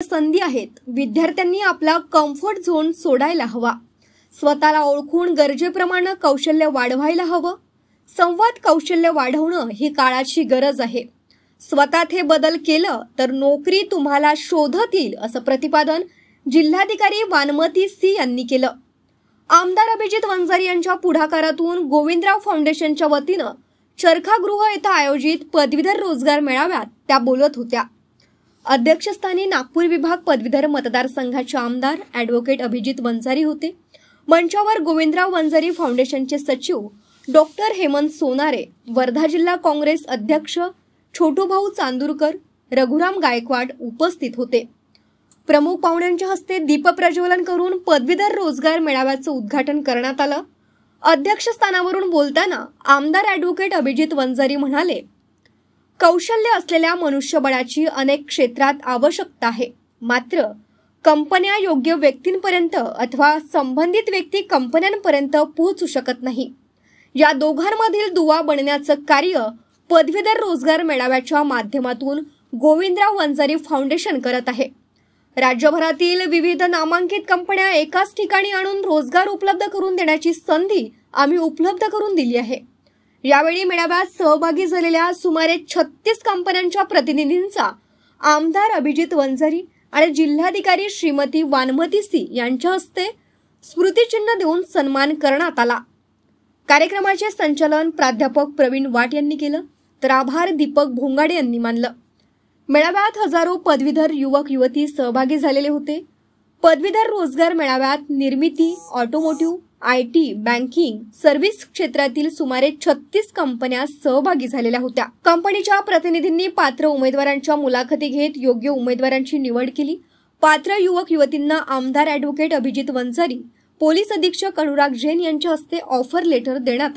संधी आहेत। विद्यार्थ्यांनी आपला कम्फर्ट झोन सोडायला हवा। स्वतःला ओळखून गरजेप्रमाणे कौशल्य वाढवायला हवं। संवाद कौशल्य वाढवणं ही काळाची गरज आहे। स्वतःत हे बदल केलं तर नोकरी तुम्हाला शोधत येईल असं प्रतिपादन जिल्हाधिकारी वानमती सी यांनी केलं। आमदार अभिजित वंजारी यांच्या पुढाकारातून गोविंदराव फाउंडेशनच्या वतीनं चरखागृह येथे आयोजित पदवीधर रोजगार मेळाव्यात त्या बोलत होत्या। अध्यक्षस्थानी नागपूर विभाग पदवीधर मतदारसंघाचे आमदार ॲडव्होकेट अभिजित वंजारी होते। मंचावर गोविंदराव वंजारी फाउंडेशनचे सचिव डॉक्टर हेमंत सोनारे, वर्धा जिल्हा काँग्रेस अध्यक्ष छोटूभाऊ चांदूरकर, रघुराम गायकवाड उपस्थित होते। प्रमुख पाहुण्यांच्या हस्ते दीपप्रज्वलन करून पदवीधर रोजगार मेळाव्याचं उद्घाटन करण्यात आलं। अध्यक्षस्थानावरून बोलताना आमदार ॲडव्होकेट अभिजित वंजारी म्हणाले, कौशल्य असलेल्या मनुष्यबळाची अनेक क्षेत्रात आवश्यकता आहे, मात्र कंपन्या योग्य व्यक्तींपर्यंत अथवा संबंधित व्यक्ती कंपन्यांपर्यंत पोहोचू शकत नाही। या दोघांमधील दुवा बनण्याचं कार्य पदवीधर रोजगार मेळाव्याच्या माध्यमातून गोविंदराव वंजारी फाउंडेशन करत आहे। राज्यभरातील विविध नामांकित कंपन्या एकाच ठिकाणी आणून रोजगार उपलब्ध करून देण्याची संधी आम्ही उपलब्ध करून दिली आहे। यावेळी मेळाव्यात सहभागी झालेल्या सुमारे 36 कंपन्यांच्या प्रतिनिधींचा आमदार अभिजित वंजारी आणि जिल्हाधिकारी श्रीमती वानमती सी यांच्या हस्ते स्मृतिचिन्ह देऊन सन्मान करण्यात आला। कार्यक्रमाचे संचालन प्राध्यापक प्रवीण वाट यांनी केलं, तर आभार दीपक भोंगाडे यांनी मानलं। मेळाव्यात हजारो पदवीधर युवक युवती सहभागी झालेले होते। पदवीधर रोजगार मेळाव्यात निर्मिती, ऑटोमोटिव्ह, IT, बँकिंग, सर्व्हिस क्षेत्रातील सुमारे 36 कंपन्या सहभागी झालेल्या होत्या। कंपनीच्या प्रतिनिधींनी पात्र उमेदवारांच्या मुलाखती घेत योग्य उमेदवारांची निवड केली। पात्र युवक युवतींना आमदार ॲडव्होकेट अभिजित वंजारी, पोलीस अधीक्षक अनुराग जैन यांच्या हस्ते ऑफर लेटर देण्यात आले।